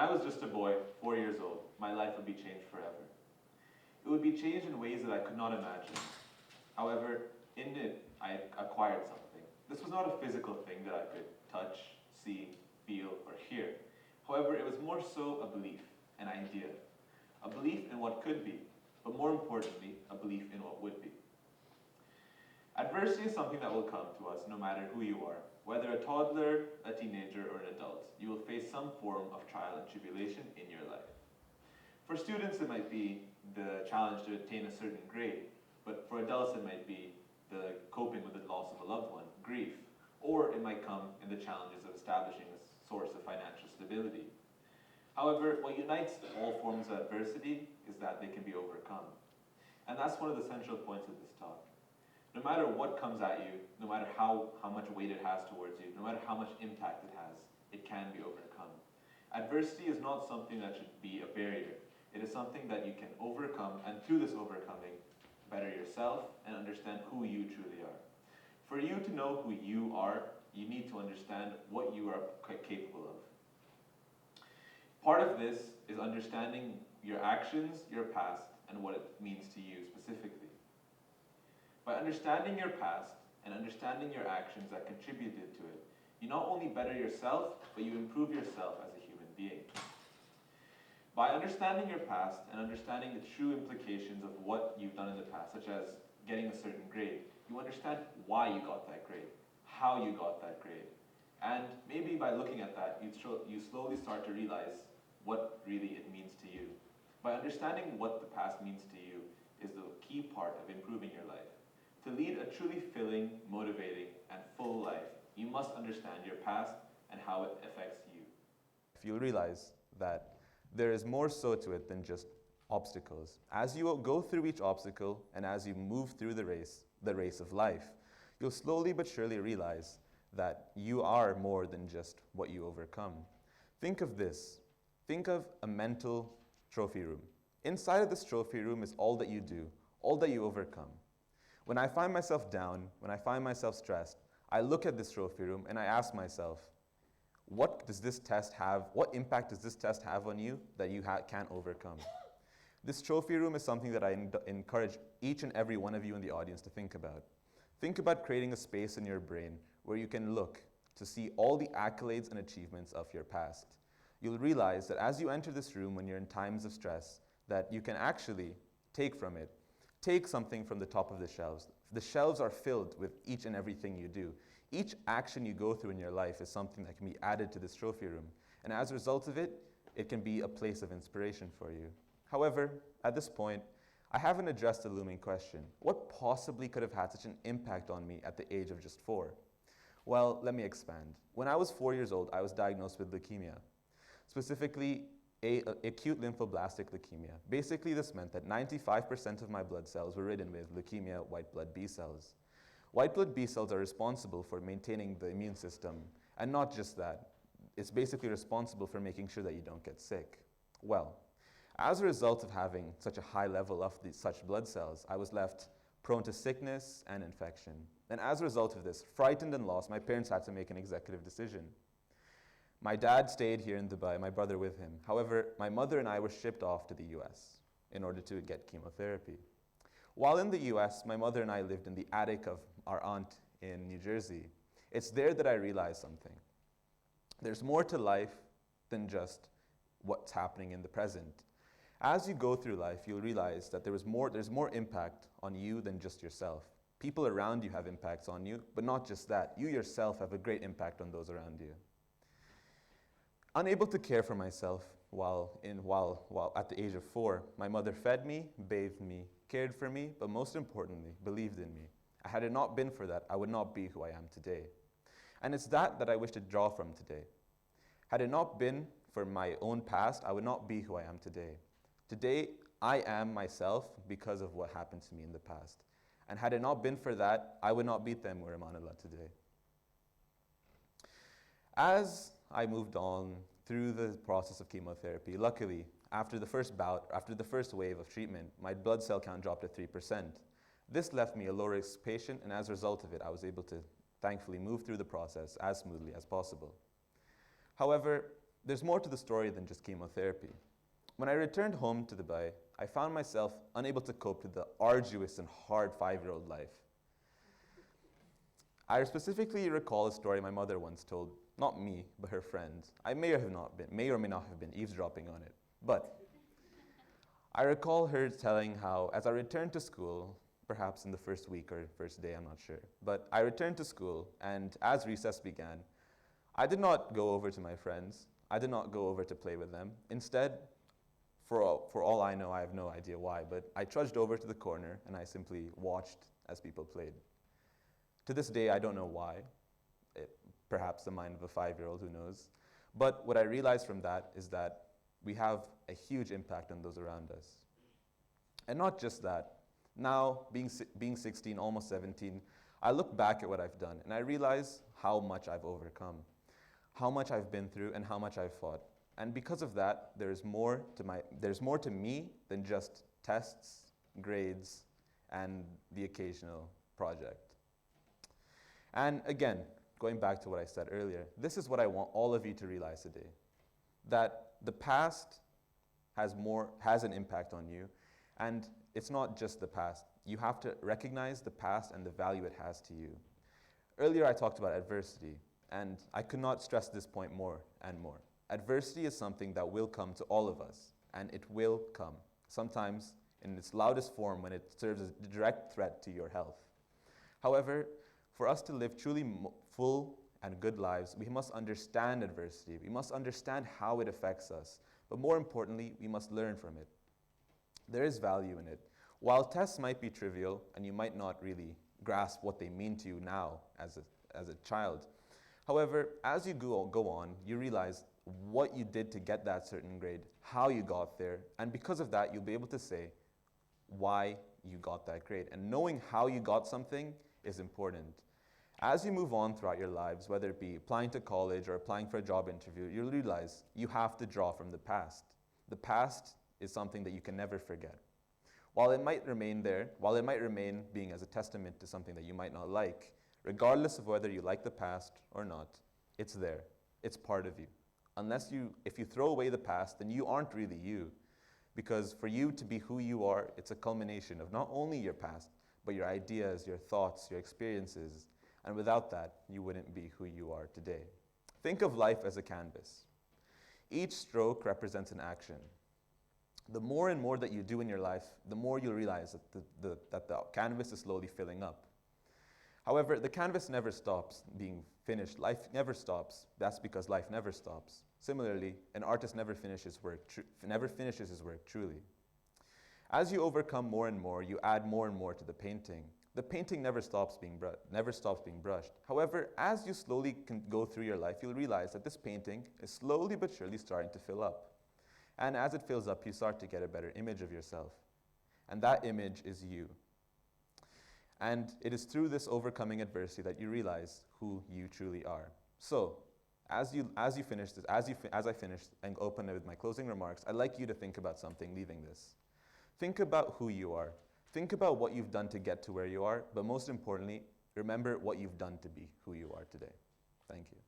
I was just a boy, 4 years old, my life would be changed forever. It would be changed in ways that I could not imagine. However, in it, I acquired something. This was not a physical thing that I could touch, see, feel, or hear. However, it was more so a belief, an idea. A belief in what could be, but more importantly, a belief in what would be. Adversity is something that will come to us no matter who you are. Whether a toddler, a teenager, or an adult, you will face some form of trial and tribulation in your life. For students, it might be the challenge to attain a certain grade, but for adults, it might be the coping with the loss of a loved one, grief, or it might come in the challenges of establishing a source of financial stability. However, what unites all forms of adversity is that they can be overcome. And that's one of the central points of this talk. No matter what comes at you, no matter how much weight it has towards you, no matter how much impact it has, it can be overcome. Adversity is not something that should be a barrier. It is something that you can overcome, and through this overcoming, better yourself and understand who you truly are. For you to know who you are, you need to understand what you are capable of. Part of this is understanding your actions, your past, and what it means to you specifically. By understanding your past and understanding your actions that contributed to it, you not only better yourself, but you improve yourself as a human being. By understanding your past and understanding the true implications of what you've done in the past, such as getting a certain grade, you understand why you got that grade, how you got that grade. And maybe by looking at that, you slowly start to realize what really it means to you. By understanding what the past means to you is the key part of improving your life. To lead a truly filling, motivating, and full life, you must understand your past and how it affects you. If you realize that there is more so to it than just obstacles. As you go through each obstacle and as you move through the race of life, you'll slowly but surely realize that you are more than just what you overcome. Think of this. Think of a mental trophy room. Inside of this trophy room is all that you do, all that you overcome. When I find myself down, when I find myself stressed, I look at this trophy room and I ask myself, what does this test have? What impact does this test have on you that you can't overcome? This trophy room is something that I encourage each and every one of you in the audience to think about. Think about creating a space in your brain where you can look to see all the accolades and achievements of your past. You'll realize that as you enter this room when you're in times of stress, that you can actually take from it. Take something from the top of the shelves. The shelves are filled with each and everything you do. Each action you go through in your life is something that can be added to this trophy room. And as a result of it, it can be a place of inspiration for you. However, at this point, I haven't addressed the looming question. What possibly could have had such an impact on me at the age of just 4? Well, let me expand. When I was 4 years old, I was diagnosed with leukemia. Specifically, acute lymphoblastic leukemia. Basically, this meant that 95% of my blood cells were ridden with leukemia white blood B cells. White blood B cells are responsible for maintaining the immune system, and not just that. It's basically responsible for making sure that you don't get sick. Well, as a result of having such a high level of such blood cells, I was left prone to sickness and infection. And as a result of this, frightened and lost, my parents had to make an executive decision. My dad stayed here in Dubai, my brother with him. However, my mother and I were shipped off to the US in order to get chemotherapy. While in the US, my mother and I lived in the attic of our aunt in New Jersey. It's there that I realized something. There's more to life than just what's happening in the present. As you go through life, you'll realize that there's more impact on you than just yourself. People around you have impacts on you, but not just that. You yourself have a great impact on those around you. Unable to care for myself while at the age of 4, my mother fed me, bathed me, cared for me, but most importantly, believed in me. Had it not been for that, I would not be who I am today. And it's that I wish to draw from today. Had it not been for my own past, I would not be who I am today. Today, I am myself because of what happened to me in the past. And had it not been for that, I would not be Taimur Amanullah today. As I moved on through the process of chemotherapy, luckily, after the first wave of treatment, my blood cell count dropped to 3%. This left me a low-risk patient, and as a result of it, I was able to thankfully move through the process as smoothly as possible. However, There's more to the story than just chemotherapy. When I returned home to Dubai, I found myself unable to cope with the arduous and hard 5-year-old life. I specifically recall a story my mother once told, not me, but her friends. I may or may not have been eavesdropping on it, but I recall her telling how, as I returned to school, perhaps in the first week or first day, I'm not sure, but I returned to school, and as recess began, I did not go over to my friends. I did not go over to play with them. Instead, for all I know, I have no idea why, but I trudged over to the corner and I simply watched as people played. To this day, I don't know why. Perhaps the mind of a 5-year-old, who knows? But what I realized from that is that we have a huge impact on those around us. And not just that. Now, being 16, almost 17, I look back at what I've done and I realize how much I've overcome, how much I've been through, and how much I've fought. And because of that, there's more to me than just tests, grades, and the occasional project. And again, going back to what I said earlier, this is what I want all of you to realize today, that the past has an impact on you, and it's not just the past. You have to recognize the past and the value it has to you. Earlier I talked about adversity, and I could not stress this point more and more. Adversity is something that will come to all of us, and it will come, sometimes in its loudest form when it serves as a direct threat to your health. However, for us to live truly full and good lives, we must understand adversity. We must understand how it affects us. But more importantly, we must learn from it. There is value in it. While tests might be trivial and you might not really grasp what they mean to you now as a child, however, as you go on, you realize what you did to get that certain grade, how you got there, and because of that, you'll be able to say why you got that grade. And knowing how you got something is important. As you move on throughout your lives, whether it be applying to college or applying for a job interview, you'll realize you have to draw from the past. The past is something that you can never forget. While it might remain there, while it might remain being as a testament to something that you might not like, regardless of whether you like the past or not, it's there. It's part of you. If you throw away the past, then you aren't really you. Because for you to be who you are, it's a culmination of not only your past, but your ideas, your thoughts, your experiences. And without that, you wouldn't be who you are today. Think of life as a canvas. Each stroke represents an action. The more and more that you do in your life, the more you'll realize that the canvas is slowly filling up. However, the canvas never stops being finished. Life never stops. That's because life never stops. Similarly, an artist never finishes his work truly. As you overcome more and more, you add more and more to the painting. The painting never stops being brushed. However, as you slowly go through your life, you'll realize that this painting is slowly but surely starting to fill up. And as it fills up, you start to get a better image of yourself. And that image is you. And it is through this overcoming adversity that you realize who you truly are. So, as I finish and open it with my closing remarks, I'd like you to think about something leaving this. Think about who you are. Think about what you've done to get to where you are, but most importantly, remember what you've done to be who you are today. Thank you.